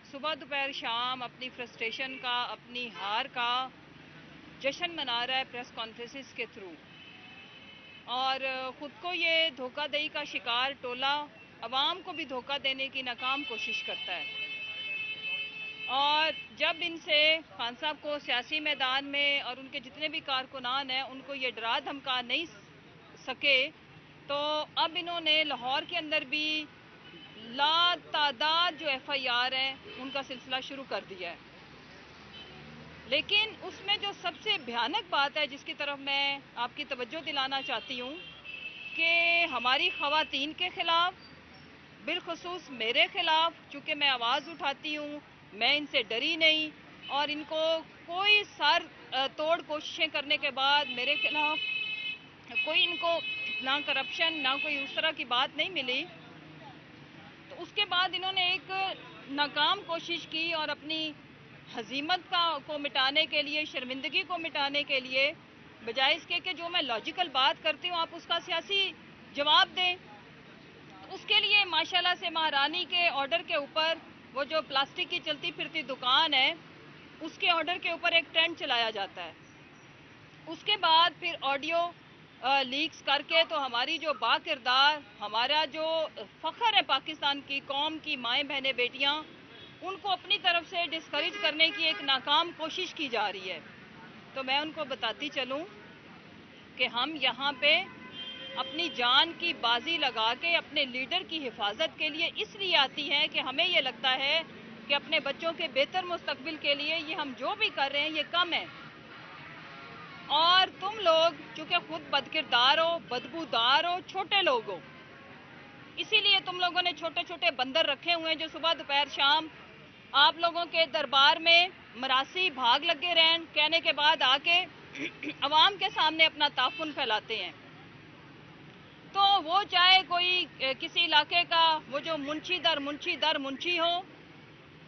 صبح دوپہر شام اپنی فرسٹریشن کا، اپنی ہار کا جشن منا رہا ہے پریس کانفرنسز کے تھرو، اور خود کو یہ دھوکہ دہی کا شکار ٹولہ عوام کو بھی دھوکہ دینے کی ناکام کوشش کرتا ہے۔ اور جب ان سے خان صاحب کو سیاسی میدان میں اور ان کے جتنے بھی کارکنان ہیں ان کو یہ ڈرا دھمکا نہیں سکے، تو اب انہوں نے لاہور کے اندر بھی لا تعداد جو ایف آئی آر ہیں ان کا سلسلہ شروع کر دیا ہے۔ لیکن اس میں جو سب سے بھیانک بات ہے جس کی طرف میں آپ کی توجہ دلانا چاہتی ہوں کہ ہماری خواتین کے خلاف، بالخصوص میرے خلاف، چونکہ میں آواز اٹھاتی ہوں، میں ان سے ڈری نہیں، اور ان کو کوئی سر توڑ کوششیں کرنے کے بعد میرے خلاف کوئی ان کو نہ کرپشن نہ کوئی اس طرح کی بات نہیں ملی، تو اس کے بعد انہوں نے ایک ناکام کوشش کی اور اپنی ہزیمت کو مٹانے کے لیے، شرمندگی کو مٹانے کے لیے، بجائے اس کے کہ جو میں لاجیکل بات کرتی ہوں آپ اس کا سیاسی جواب دیں، اس کے لیے ماشاءاللہ سے مہارانی کے آرڈر کے اوپر وہ جو پلاسٹک کی چلتی پھرتی دکان ہے اس کے آرڈر کے اوپر ایک ٹرینڈ چلایا جاتا ہے۔ اس کے بعد پھر آڈیو لیکس کر کے تو ہماری جو با کردار، ہمارا جو فخر ہے پاکستان کی قوم کی مائیں بہنیں بیٹیاں، ان کو اپنی طرف سے ڈسکریج کرنے کی ایک ناکام کوشش کی جا رہی ہے۔ تو میں ان کو بتاتی چلوں کہ ہم یہاں پہ اپنی جان کی بازی لگا کے اپنے لیڈر کی حفاظت کے لیے اس لیے آتی ہیں کہ ہمیں یہ لگتا ہے کہ اپنے بچوں کے بہتر مستقبل کے لیے یہ ہم جو بھی کر رہے ہیں یہ کم ہے، اور تم لوگ چونکہ خود بدکردار ہو، بدبودار ہو، چھوٹے لوگ ہو، اسی لیے تم لوگوں نے چھوٹے چھوٹے بندر رکھے ہوئے ہیں جو صبح دوپہر شام آپ لوگوں کے دربار میں مراسی بھاگ لگے رہیں، کہنے کے بعد آ کے عوام کے سامنے اپنا تعفن پھیلاتے ہیں۔ تو وہ چاہے کوئی کسی علاقے کا وہ جو منشی در منشی ہو،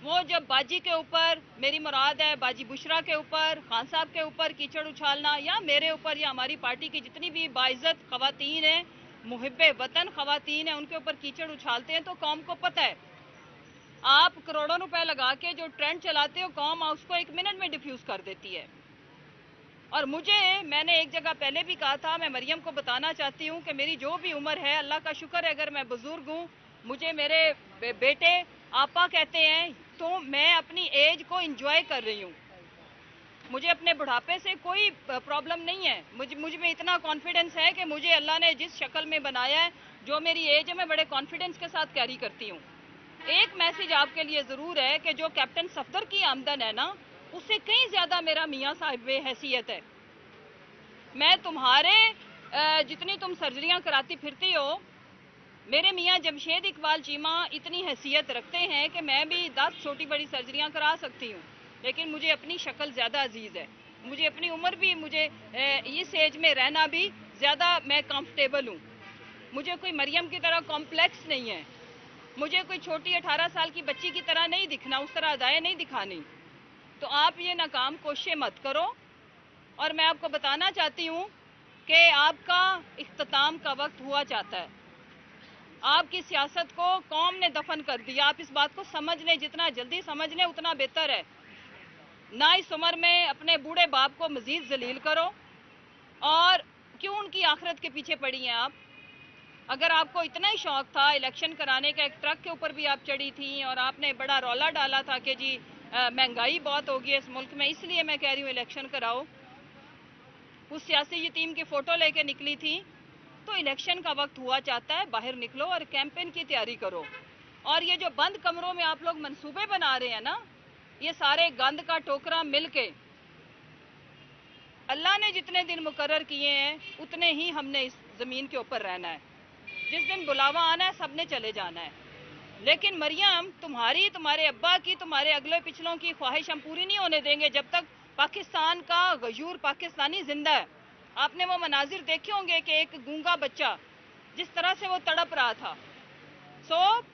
وہ جب باجی کے اوپر، میری مراد ہے باجی بشرا کے اوپر، خان صاحب کے اوپر کیچڑ اچھالنا، یا میرے اوپر یا ہماری پارٹی کی جتنی بھی باعزت خواتین ہیں، محب وطن خواتین ہیں، ان کے اوپر کیچڑ اچھالتے ہیں تو قوم کو پتہ ہے آپ کروڑوں روپے لگا کے جو ٹرینڈ چلاتے ہو قوم اس کو 1 منٹ میں ڈیفیوز کر دیتی ہے۔ اور میں نے ایک جگہ پہلے بھی کہا تھا، میں مریم کو بتانا چاہتی ہوں کہ میری جو بھی عمر ہے اللہ کا شکر ہے اگر میں بزرگ ہوں، مجھے میرے بیٹے آپا کہتے ہیں، تو میں اپنی ایج کو انجوائے کر رہی ہوں، مجھے اپنے بڑھاپے سے کوئی پرابلم نہیں ہے، مجھ میں اتنا کانفیڈنس ہے کہ مجھے اللہ نے جس شکل میں بنایا ہے، جو میری ایج ہے میں بڑے کانفیڈنس کے ساتھ کیری کرتی ہوں۔ ایک میسیج آپ کے لیے ضرور ہے کہ جو کیپٹن صفدر کی آمدن ہے نا، اس سے کہیں زیادہ میرا میاں صاحب حیثیت ہے۔ میں تمہارے جتنی تم سرجریاں کراتی پھرتی ہو، میرے میاں جمشید اقبال چیمہ اتنی حیثیت رکھتے ہیں کہ میں بھی 10 چھوٹی بڑی سرجریاں کرا سکتی ہوں، لیکن مجھے اپنی شکل زیادہ عزیز ہے، مجھے اپنی عمر بھی، مجھے اس ایج میں رہنا بھی زیادہ میں کمفرٹیبل ہوں، مجھے کوئی مریم کی طرح کمپلیکس نہیں ہے، مجھے کوئی چھوٹی 18 سال کی بچی کی طرح نہیں دکھنا، اس طرح ادائیں نہیں دکھانی۔ تو آپ یہ ناکام کوششیں مت کرو، اور میں آپ کو بتانا چاہتی ہوں کہ آپ کا اختتام کا وقت ہوا چاہتا ہے، آپ کی سیاست کو قوم نے دفن کر دیا، آپ اس بات کو سمجھ لیں، جتنا جلدی سمجھ لیں اتنا بہتر ہے، نہ اس عمر میں اپنے بوڑھے باپ کو مزید ذلیل کرو، اور کیوں ان کی آخرت کے پیچھے پڑی ہیں آپ؟ اگر آپ کو اتنا ہی شوق تھا الیکشن کرانے کا، ایک ٹرک کے اوپر بھی آپ چڑھی تھیں اور آپ نے بڑا رولا ڈالا تھا کہ جی مہنگائی بہت ہوگی اس ملک میں، اس لیے میں کہہ رہی ہوں الیکشن کراؤ، اس سیاسی یتیم کی فوٹو لے کے نکلی تھی، تو الیکشن کا وقت ہوا چاہتا ہے، باہر نکلو اور کیمپین کی تیاری کرو۔ اور یہ جو بند کمروں میں آپ لوگ منصوبے بنا رہے ہیں نا، یہ سارے گند کا ٹوکرا مل کے اللہ نے جتنے دن مقرر کیے ہیں اتنے ہی ہم نے اس زمین کے اوپر رہنا ہے، جس دن بلاوا آنا ہے سب نے چلے جانا ہے۔ لیکن مریم، تمہارے ابا کی، تمہارے اگلے پچھلوں کی خواہش ہم پوری نہیں ہونے دیں گے جب تک پاکستان کا غیور پاکستانی زندہ ہے۔ آپ نے وہ مناظر دیکھے ہوں گے کہ ایک گونگا بچہ جس طرح سے وہ تڑپ رہا تھا۔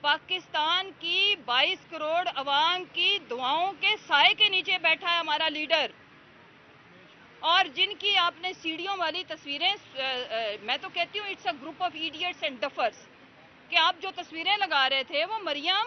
پاکستان کی 22 کروڑ عوام کی دعاؤں کے سائے کے نیچے بیٹھا ہے ہمارا لیڈر، اور جن کی آپ نے سیڑھیوں والی تصویریں، میں تو کہتی ہوں it's a group of idiots and duffers, کہ آپ جو تصویریں لگا رہے تھے وہ مریم